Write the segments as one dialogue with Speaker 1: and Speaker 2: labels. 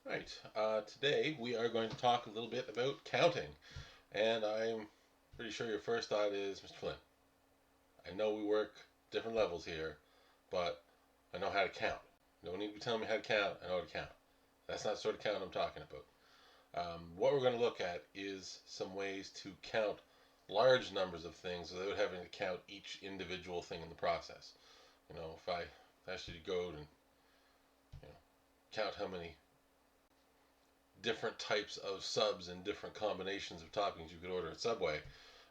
Speaker 1: Right. Today we are going to talk a little bit about counting. And I'm pretty sure your first thought is, Mr. Flynn, I know we work different levels here, but I know how to count. You don't need to be telling me how to count. I know how to count. That's not the sort of count I'm talking about. What we're going to look at is some ways to count large numbers of things without having to count each individual thing in the process. If I asked you to go and you know, count how many different types of subs and different combinations of toppings you could order at Subway,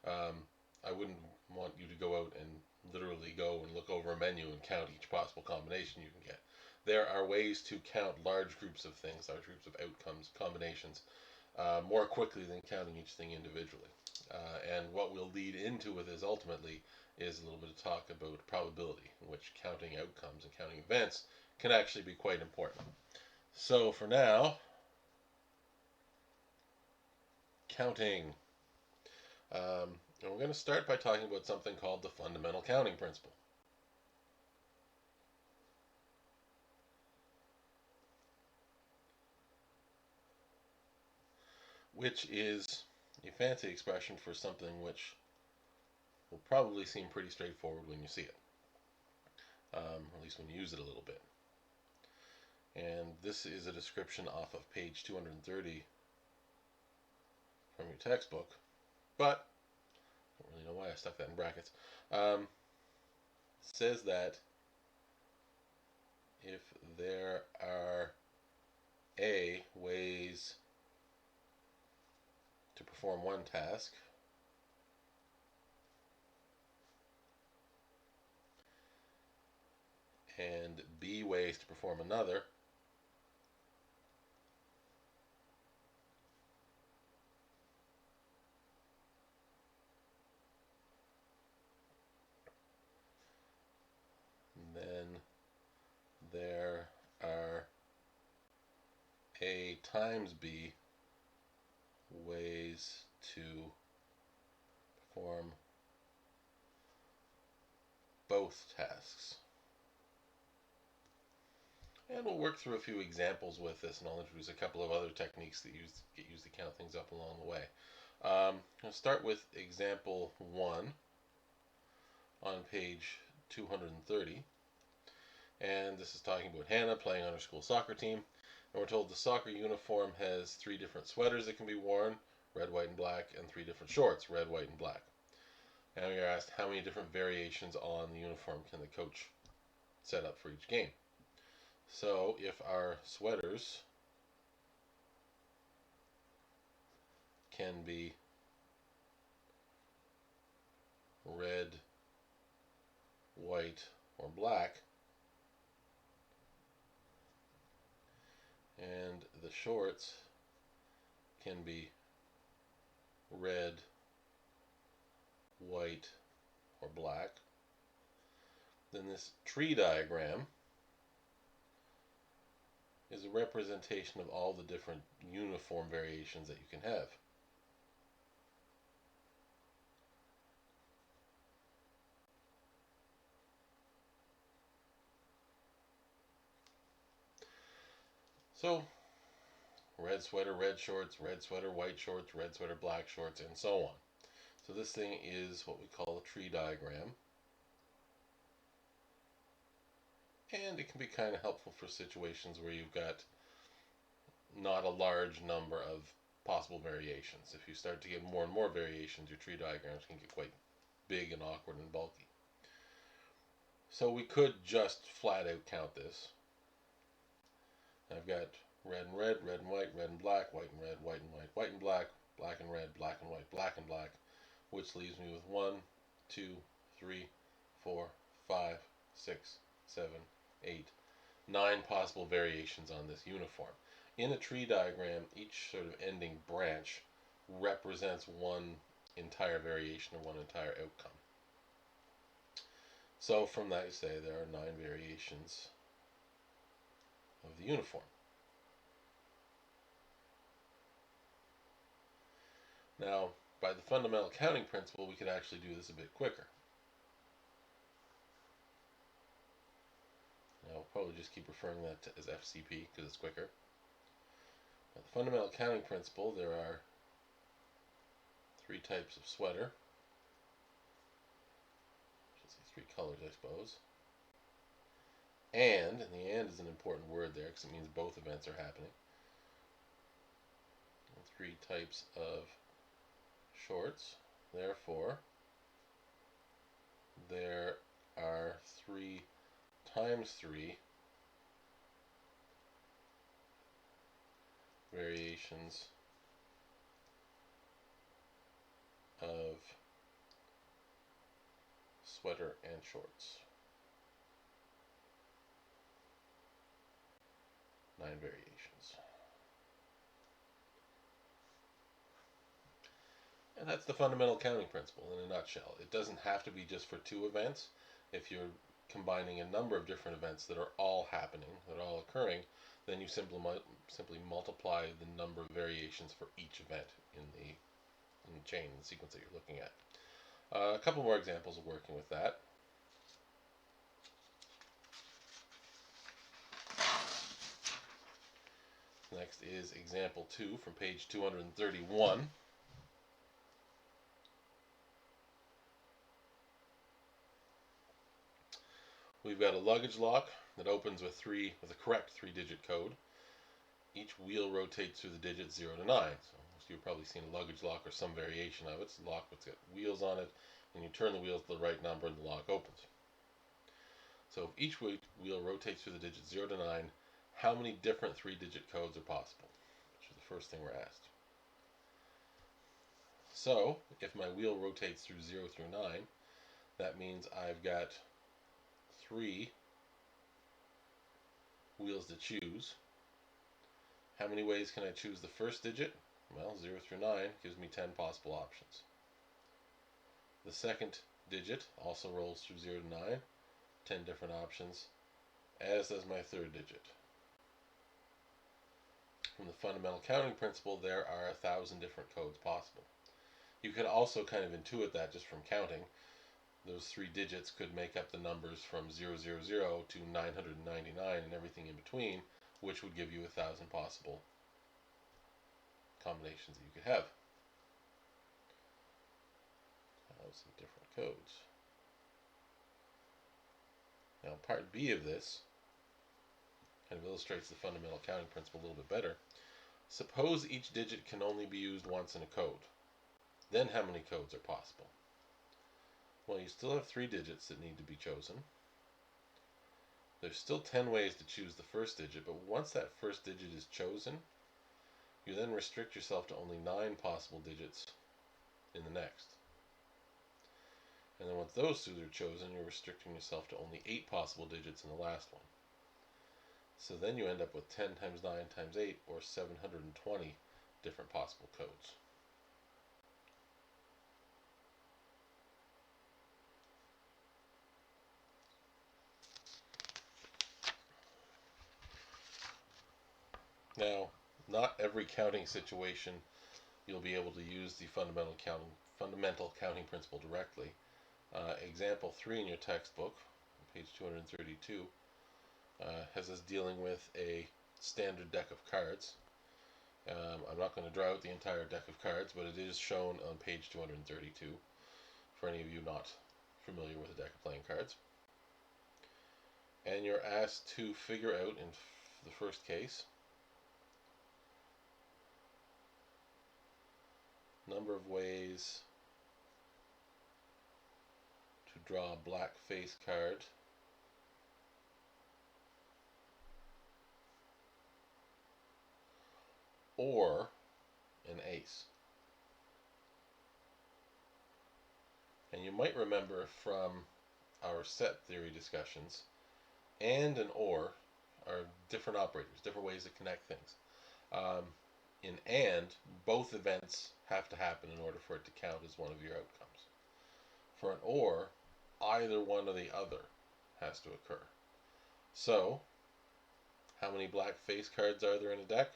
Speaker 1: um, I wouldn't want you to go out and literally go and look over a menu and count each possible combination you can get. There are ways to count large groups of things, large groups of outcomes, combinations, more quickly than counting each thing individually. And what we'll lead into with this ultimately is a little bit of talk about probability, in which counting outcomes and counting events can actually be quite important. So for now, counting. And we're going to start by talking about something called the fundamental counting principle. Which is a fancy expression for something which will probably seem pretty straightforward when you see it, or at least when you use it a little bit. And this is a description off of page 230 from your textbook, but I don't really know why I stuck that in brackets. Says that if there are A ways to perform one task and B ways to perform another, then there are A times B ways to perform both tasks. And we'll work through a few examples with this, and I'll introduce a couple of other techniques that get used to count things up along the way. I'll start with example 1 on page 230. And this is talking about Hannah playing on her school soccer team. And we're told the soccer uniform has 3 different sweaters that can be worn, red, white, and black, and 3 different shorts, red, white, and black. And we are asked how many different variations on the uniform can the coach set up for each game. So if our sweaters can be red, white, or black, and the shorts can be red, white, or black, then this tree diagram is a representation of all the different uniform variations that you can have. So, red sweater, red shorts, red sweater, white shorts, red sweater, black shorts, and so on. So this thing is what we call a tree diagram. And it can be kind of helpful for situations where you've got not a large number of possible variations. If you start to get more and more variations, your tree diagrams can get quite big and awkward and bulky. So we could just flat out count this. I've got red and red, red and white, red and black, white and red, white and white, white and black, black and red, black and white, black and black, which leaves me with 1, 2, 3, 4, 5, 6, 7, 8, 9 possible variations on this uniform. In a tree diagram, each sort of ending branch represents one entire variation or one entire outcome. So from that, you say there are 9 variations of the uniform. Now, by the fundamental counting principle, we could actually do this a bit quicker. Now, I'll probably just keep referring that to as FCP because it's quicker. Now, the fundamental counting principle, there are 3 types of sweater. I should say 3 colors, I suppose. And the and is an important word there because it means both events are happening. And 3 types of shorts. Therefore, there are 3 times 3 variations of sweater and shorts. 9 variations. And that's the fundamental counting principle in a nutshell. It doesn't have to be just for 2 events. If you're combining a number of different events that are all happening, that are all occurring, then you simply multiply the number of variations for each event in the chain, the sequence that you're looking at. A couple more examples of working with that. Next is example 2 from page 231. We've got a luggage lock that opens with a correct 3-digit code. Each wheel rotates through the digits 0 to 9. So you've probably seen a luggage lock or some variation of it. It's a lock that's got wheels on it, and you turn the wheels to the right number and the lock opens. So if each wheel rotates through the digits 0 to 9, how many different 3-digit codes are possible? Which is the first thing we're asked. So if my wheel rotates through 0 through 9, that means I've got 3 wheels to choose. How many ways can I choose the first digit? Well, 0 through 9 gives me 10 possible options. The second digit also rolls through 0 to 9, 10 different options, as does my third digit. From the fundamental counting principle, there are 1,000 different codes possible. You could also kind of intuit that just from counting. Those 3 digits could make up the numbers from 000 to 999 and everything in between, which would give you 1,000 possible combinations that you could have. 1,000 different codes. Now, part B of this kind of illustrates the fundamental counting principle a little bit better. Suppose each digit can only be used once in a code. Then how many codes are possible? Well, you still have 3 digits that need to be chosen. There's still 10 ways to choose the first digit, but once that first digit is chosen, you then restrict yourself to only 9 possible digits in the next. And then once those 2 are chosen, you're restricting yourself to only 8 possible digits in the last one. So then you end up with 10 times 9 times 8, or 720 different possible codes. Now, not every counting situation you'll be able to use the fundamental counting principle directly. Example 3 in your textbook, page 232, has us dealing with a standard deck of cards. I'm not going to draw out the entire deck of cards, but it is shown on page 232 for any of you not familiar with a deck of playing cards. And you're asked to figure out, in the first case, number of ways to draw a black face card or an ace. And you might remember from our set theory discussions, and or are different operators, different ways to connect things. In and, both events have to happen in order for it to count as one of your outcomes. For an or, either one or the other has to occur. So, how many black face cards are there in a deck?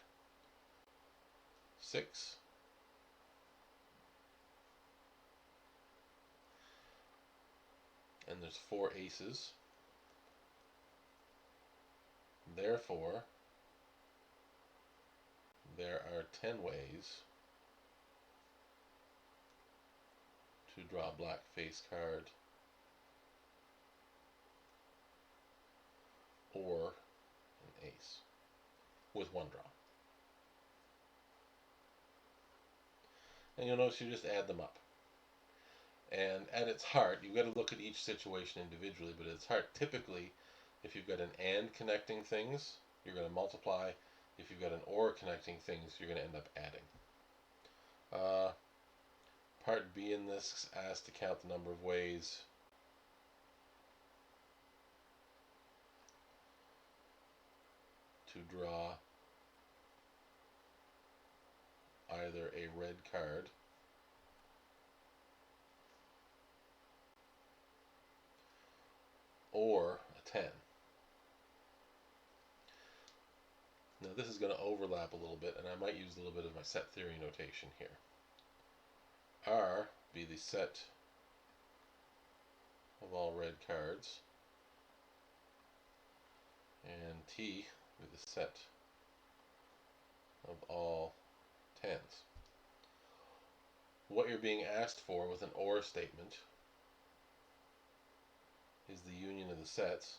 Speaker 1: 6. And there's 4 aces. Therefore, there are 10 ways to draw a black face card or an ace with one draw. And you'll notice you just add them up. And at its heart, you've got to look at each situation individually, but at its heart, typically, if you've got an and connecting things, you're going to multiply. If you've got an or connecting things, you're going to end up adding. Part B in this asks to count the number of ways to draw either a red card or a 10. Now this is going to overlap a little bit, and I might use a little bit of my set theory notation here. R be the set of all red cards, and T be the set of all 10s. What you're being asked for with an OR statement is the union of the sets.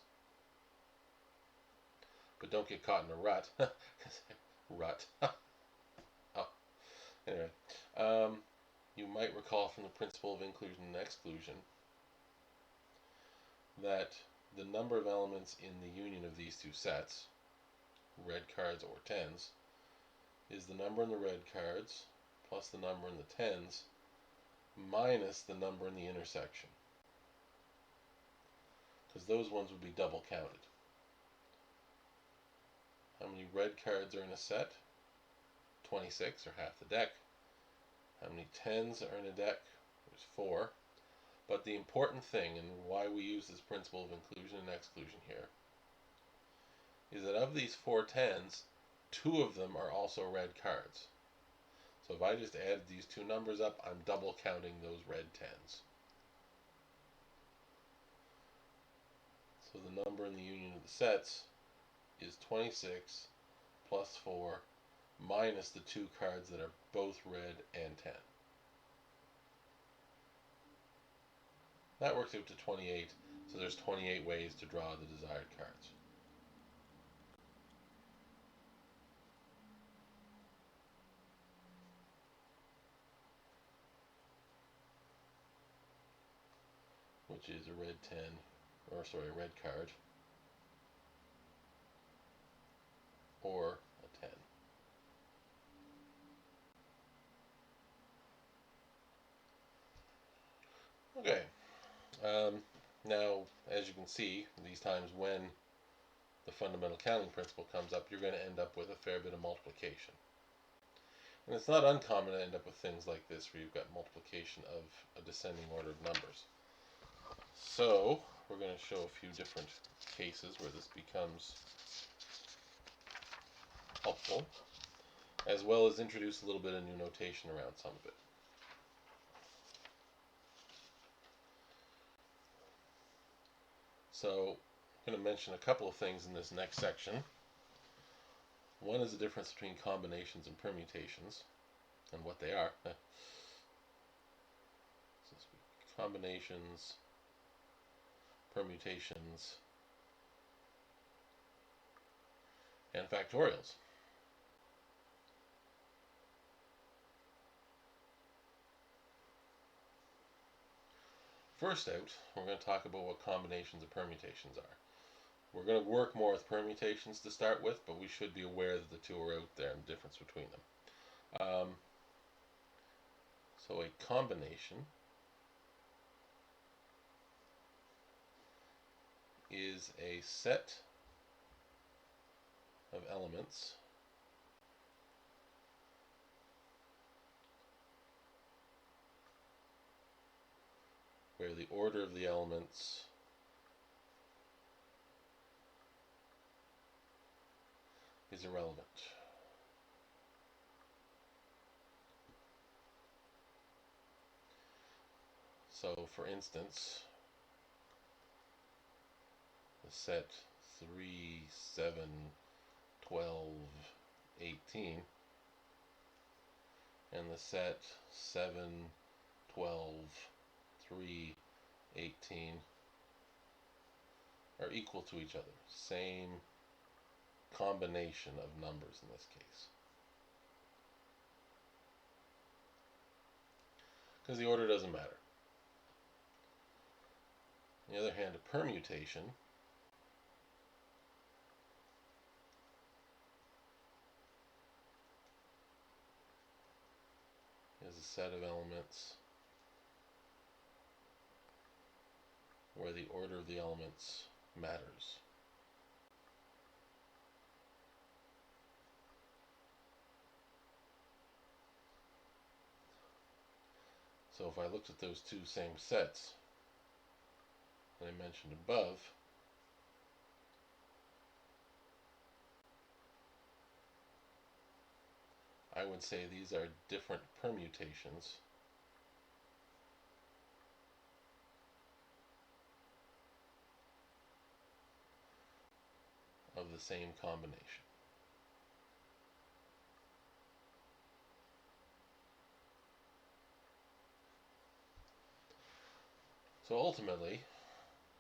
Speaker 1: But don't get caught in a rut. Rut. Oh. Anyway, you might recall from the principle of inclusion and exclusion that the number of elements in the union of these two sets, red cards or 10s, is the number in the red cards plus the number in the 10s minus the number in the intersection. Because those ones would be double counted. How many red cards are in a set? 26, or half the deck. How many 10s are in a deck? There's 4. But the important thing, and why we use this principle of inclusion and exclusion here, is that of these 4 10s, 2 of them are also red cards. So if I just add these two numbers up, I'm double counting those red 10s. So the number in the union of the sets is 26 plus 4 minus the 2 cards that are both red and 10. That works out to 28, so there's 28 ways to draw the desired cards. Which is a red 10, a red card, or a 10. Okay, now as you can see, these times when the fundamental counting principle comes up, you're going to end up with a fair bit of multiplication. And it's not uncommon to end up with things like this where you've got multiplication of a descending order of numbers. So we're going to show a few different cases where this becomes helpful, as well as introduce a little bit of new notation around some of it. So I'm going to mention a couple of things in this next section. One is the difference between combinations and permutations, and what they are. Combinations, permutations, and factorials. First out, we're going to talk about what combinations and permutations are. We're going to work more with permutations to start with, but we should be aware that the two are out there and the difference between them. So a combination is a set of elements where the order of the elements is irrelevant. So for instance, the set 3, 7, 12, 18 and the set 7, 12, 3, 18 are equal to each other. Same combination of numbers in this case. Because the order doesn't matter. On the other hand, a permutation is a set of elements where the order of the elements matters. So if I looked at those two same sets that I mentioned above, I would say these are different permutations of the same combination. So ultimately,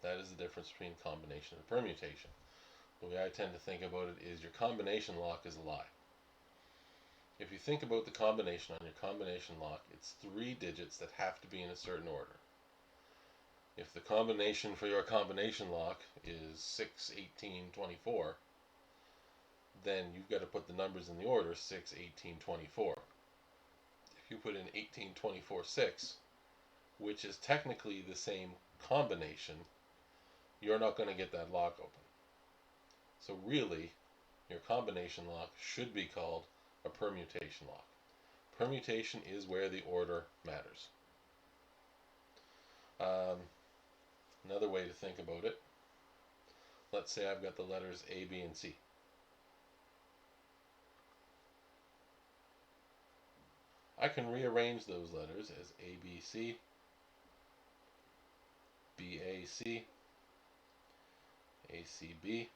Speaker 1: that is the difference between combination and permutation. The way I tend to think about it is your combination lock is a lie. If you think about the combination on your combination lock, it's 3 digits that have to be in a certain order. If the combination for your combination lock is 6, 18, 24, then you've got to put the numbers in the order 6, 18, 24. If you put in 18, 24, 6, which is technically the same combination, you're not going to get that lock open. So really, your combination lock should be called a permutation lock. Permutation is where the order matters. Another way to think about it, let's say I've got the letters A, B, and C. I can rearrange those letters as A, B, C, B, A, C, A, C, B,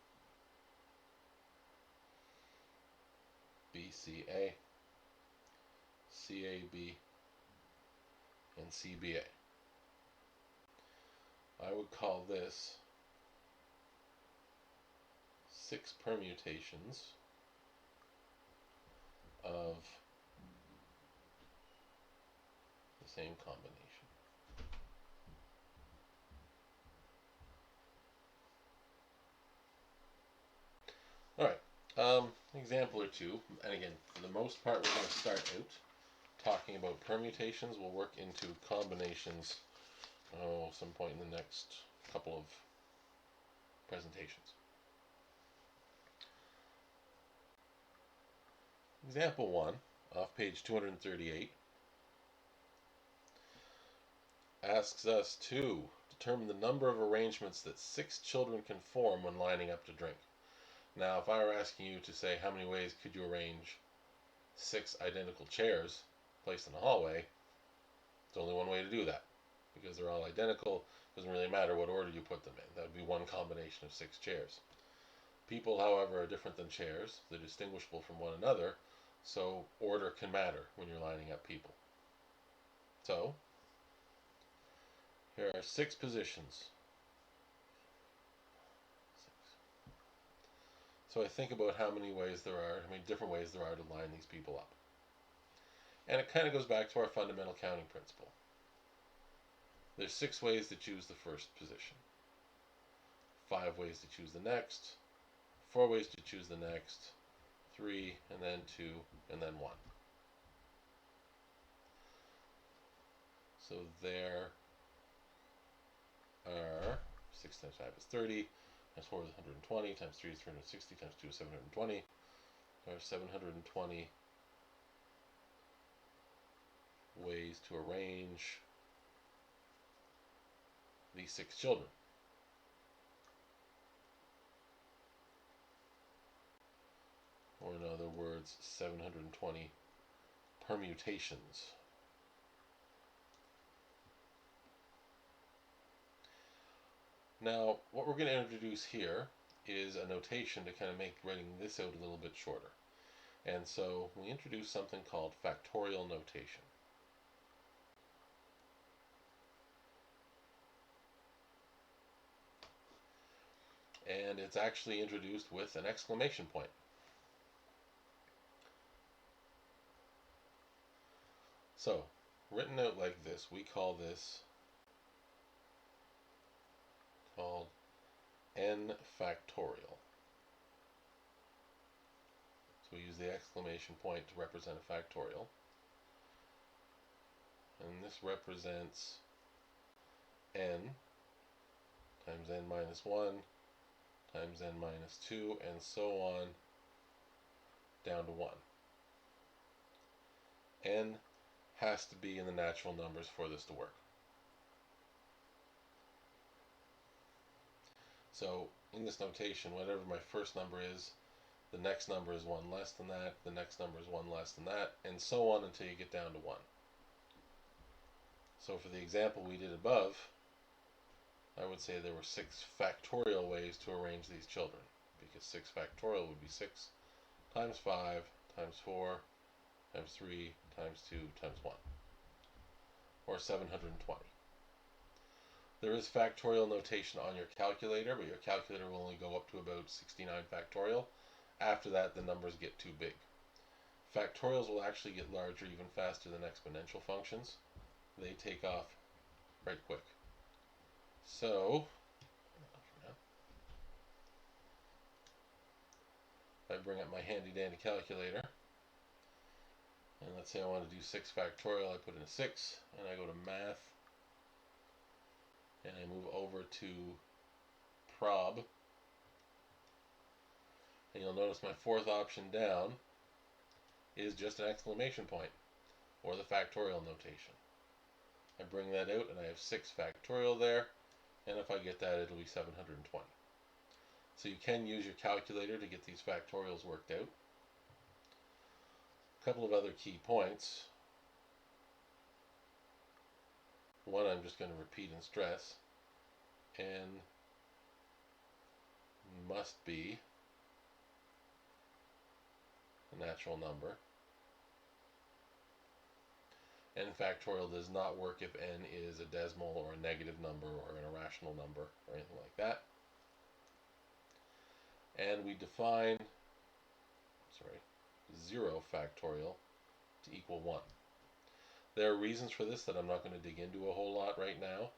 Speaker 1: B, C, A, C, A, B, and C, B, A. I would call this 6 permutations of the same combination. Alright, example or two, and again, for the most part we're going to start out talking about permutations. We'll work into combinations some point in the next couple of presentations. Example 1, off page 238, asks us to determine the number of arrangements that 6 children can form when lining up to drink. Now, if I were asking you to say how many ways could you arrange 6 identical chairs placed in a hallway, there's only one way to do that. Because they're all identical, it doesn't really matter what order you put them in. That would be one combination of 6 chairs. People, however, are different than chairs. They're distinguishable from one another, so order can matter when you're lining up people. So, here are 6 positions. So I think about how many different ways there are to line these people up. And it kind of goes back to our fundamental counting principle. There's 6 ways to choose the first position, 5 ways to choose the next, 4 ways to choose the next, 3, and then 2, and then 1. So there are 6 times 5 is 30, times 4 is 120, times 3 is 360, times 2 is 720. There are 720 ways to arrange these 6 children. Or in other words, 720 permutations. Now, what we're going to introduce here is a notation to kind of make writing this out a little bit shorter. And so we introduced something called factorial notation. And it's actually introduced with an exclamation point. So, written out like this, we call this called n factorial. So we use the exclamation point to represent a factorial. And this represents n times n minus 1 times n minus 2 and so on down to 1. N has to be in the natural numbers for this to work. So in this notation, whatever my first number is, the next number is 1 less than that, the next number is 1 less than that, and so on until you get down to 1. So for the example we did above, I would say there were 6 factorial ways to arrange these children, because 6 factorial would be 6 times 5 times 4 times 3 times 2 times 1, or 720. There is factorial notation on your calculator, but your calculator will only go up to about 69 factorial. After that, the numbers get too big. Factorials will actually get larger even faster than exponential functions. They take off right quick. So, if I bring up my handy dandy calculator, and let's say I want to do 6 factorial, I put in a 6, and I go to math, and I move over to prob, and you'll notice my fourth option down is just an exclamation point, or the factorial notation. I bring that out, and I have 6 factorial there, and if I get that, it'll be 720. So you can use your calculator to get these factorials worked out. A couple of other key points. One I'm just going to repeat and stress. N must be a natural number. N factorial does not work if n is a decimal or a negative number or an irrational number or anything like that. And we define 0 factorial to equal 1. There are reasons for this that I'm not going to dig into a whole lot right now,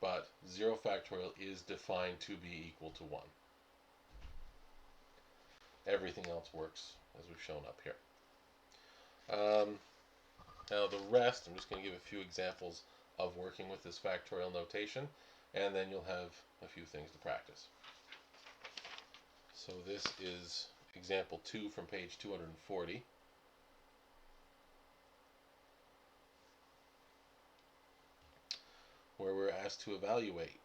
Speaker 1: but 0 factorial is defined to be equal to 1. Everything else works as we've shown up here. Now the rest, I'm just going to give a few examples of working with this factorial notation, and then you'll have a few things to practice. So this is example 2 from page 240. Where we're asked to evaluate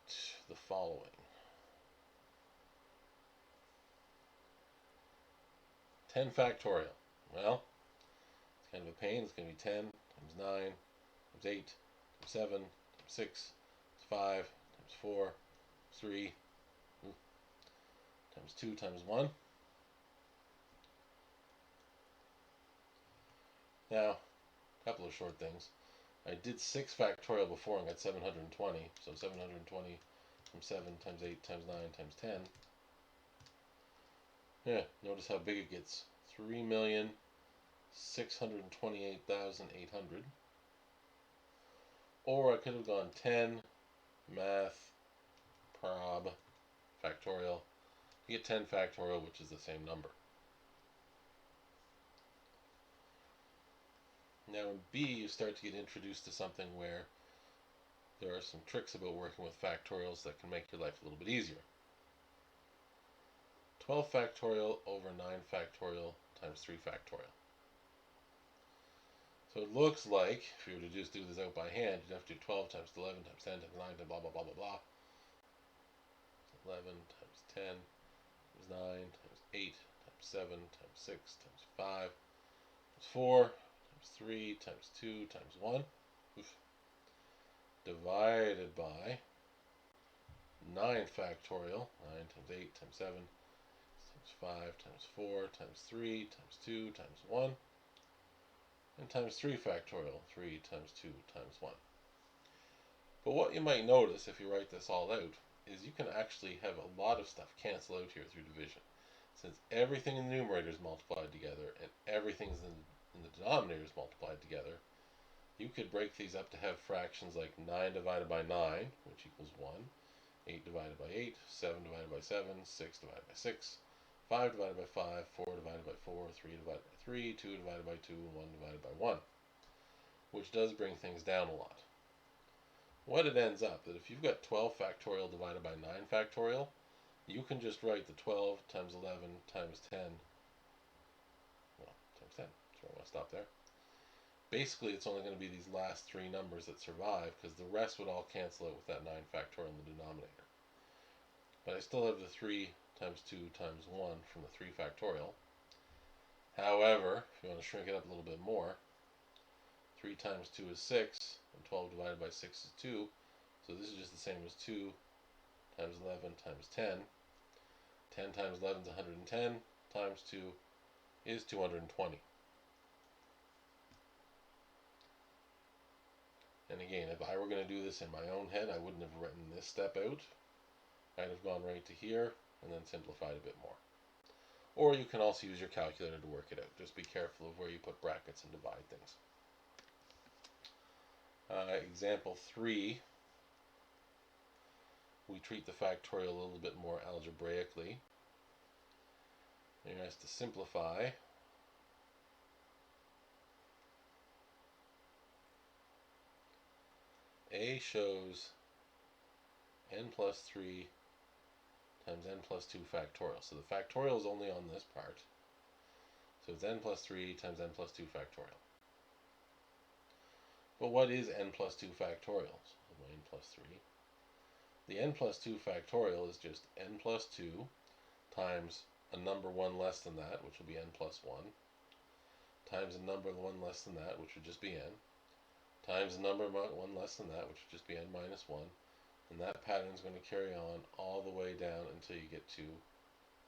Speaker 1: the following. Ten factorial. Well, it's kind of a pain. It's going to be 10 times 9 times 8 times 7 times 6 times 5 times 4 times 3 times 2 times 1. Now, a couple of short things. I did 6 factorial before and got 720. So 720 times 7 times 8 times 9 times 10. Yeah, notice how big it gets. 3,628,800. Or I could have gone 10, math, prob, factorial. You get 10 factorial, which is the same number. Now in B, you start to get introduced to something where there are some tricks about working with factorials that can make your life a little bit easier. 12 factorial over 9 factorial times 3 factorial. So it looks like, if you were to just do this out by hand, you'd have to do 12 times 11 times 10 times 9 times blah, blah, blah, blah, blah. 11 times 10 times 9 times 8 times 7 times 6 times 5 times 4 times 3 times 2 times 1. Oof. Divided by 9 factorial. 9 times 8 times 7 times times 5 times 4 times 3 times 2 times 1, and times 3 factorial, 3 times 2 times 1. But what you might notice if you write this all out is you can actually have a lot of stuff cancel out here through division. Since everything in the numerator is multiplied together and everything in the denominator is multiplied together, you could break these up to have fractions like 9 divided by 9, which equals 1, 8 divided by 8, 7 divided by 7, 6 divided by 6, 5 divided by 5, 4 divided by 4, 3 divided by 3, 2 divided by 2, and 1 divided by 1, which does bring things down a lot. What it ends up, that if you've got 12 factorial divided by 9 factorial, you can just write the 12 times 11 times 10, well, times 10, so I want to stop there. Basically, it's only going to be these last three numbers that survive, because the rest would all cancel out with that 9 factorial in the denominator. But I still have the 3 times 2 times 1 from the 3 factorial. However, if you want to shrink it up a little bit more, 3 times 2 is 6, and 12 divided by 6 is 2, so this is just the same as 2 times 11 times 10. 10 times 11 is 110, times 2 is 220. And again, if I were going to do this in my own head, I wouldn't have written this step out. I'd have gone right to here and then simplified a bit more. Or you can also use your calculator to work it out. Just be careful of where you put brackets and divide things. Example 3, we treat the factorial a little bit more algebraically. You're asked to simplify. A shows n plus 3 times n plus 2 factorial. So the factorial is only on this part. So it's n plus 3 times n plus 2 factorial. But what is n plus 2 factorial? So n plus 3. The n plus 2 factorial is just n plus 2 times a number 1 less than that, which will be n plus 1, times a number 1 less than that, which would just be n, times a number 1 less than that, which would just be n minus 1, and that pattern is going to carry on all the way down until you get to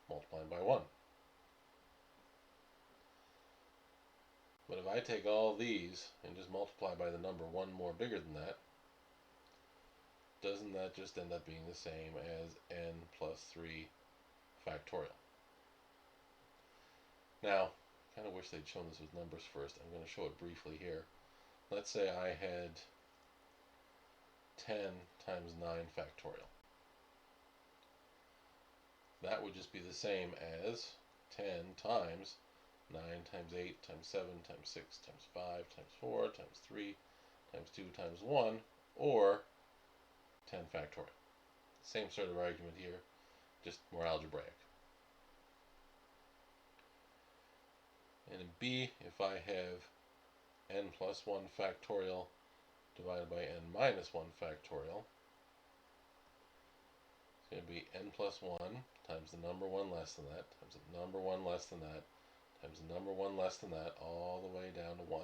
Speaker 1: multiplying by 1. But if I take all these and just multiply by the number 1 more bigger than that, doesn't that just end up being the same as n plus 3 factorial? Now, I kind of wish they'd shown this with numbers first. I'm going to show it briefly here. Let's say I had 10 times 9 factorial. That would just be the same as 10 times 9 times 8 times 7 times 6 times 5 times 4 times 3 times 2 times 1, or 10 factorial. Same sort of argument here, just more algebraic. And in B, if I have n plus 1 factorial divided by n minus 1 factorial, it's going to be n plus 1 times the number 1 less than that, times the number 1 less than that, times the number 1 less than that, all the way down to 1.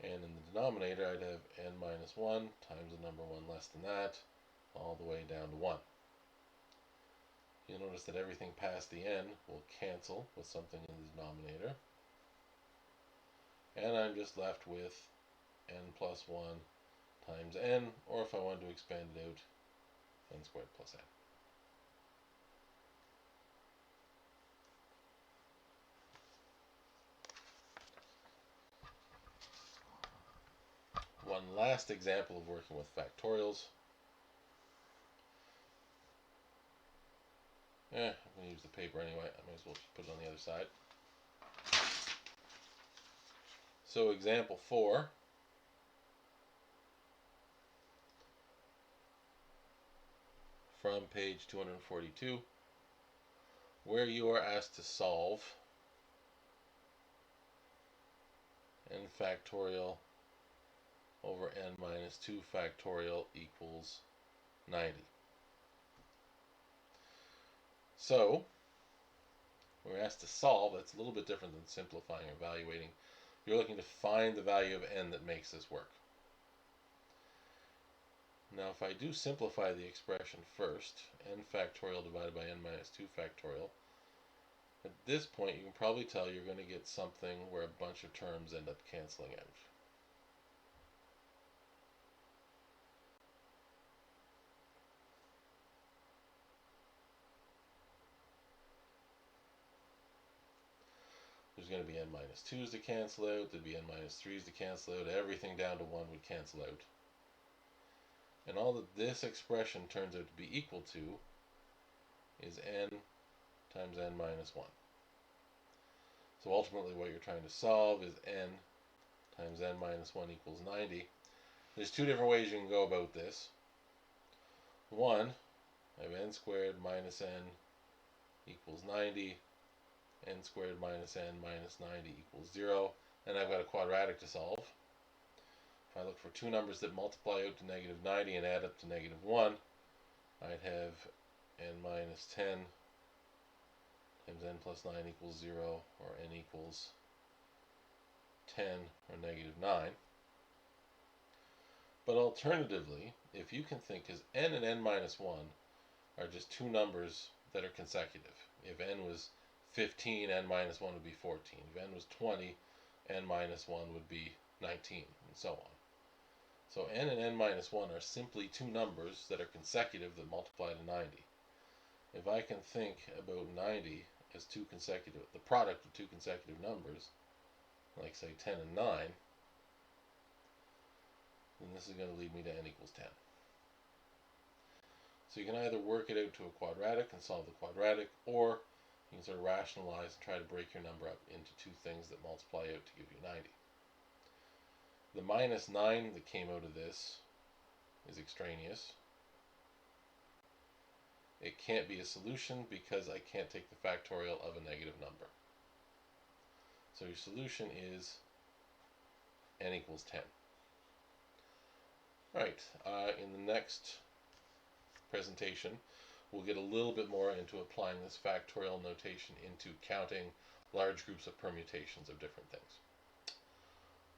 Speaker 1: And in the denominator, I'd have n minus 1 times the number 1 less than that, all the way down to 1. You'll notice that everything past the n will cancel with something in the denominator. And I'm just left with n plus 1 times n, or if I wanted to expand it out, n squared plus n. One last example of working with factorials. I'm going to use the paper anyway. I might as well just put it on the other side. So example 4. From page 242, where you are asked to solve n factorial over n minus 2 factorial equals 90. So, we're asked to solve. That's a little bit different than simplifying or evaluating. You're looking to find the value of n that makes this work. Now if I do simplify the expression first, n factorial divided by n minus 2 factorial, at this point you can probably tell you're going to get something where a bunch of terms end up canceling out. There's going to be n minus 2's to cancel out, there'd be n minus 3's to cancel out, everything down to 1 would cancel out. And all that this expression turns out to be equal to is n times n minus 1. So ultimately what you're trying to solve is n times n minus 1 equals 90. There's two different ways you can go about this. One, I have n squared minus n equals 90, n squared minus n minus 90 equals 0, and I've got a quadratic to solve. If I look for two numbers that multiply out to negative 90 and add up to negative 1, I'd have n minus 10 times n plus 9 equals 0, or n equals 10 or negative 9. But alternatively, if you can think, because n and n minus 1 are just two numbers that are consecutive. If n was 15, n minus 1 would be 14. If n was 20, n minus 1 would be 19, and so on. So n and n minus 1 are simply two numbers that are consecutive that multiply to 90. If I can think about 90 as the product of two consecutive numbers, like say 10 and 9, then this is going to lead me to n equals 10. So you can either work it out to a quadratic and solve the quadratic, or you can sort of rationalize and try to break your number up into two things that multiply out to give you 90. The minus 9 that came out of this is extraneous. It can't be a solution because I can't take the factorial of a negative number. So your solution is n equals 10. Alright, in the next presentation we'll get a little bit more into applying this factorial notation into counting large groups of permutations of different things.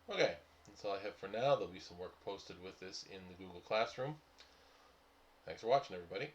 Speaker 1: Okay, that's all I have for now. There'll be some work posted with this in the Google Classroom. Thanks for watching, everybody.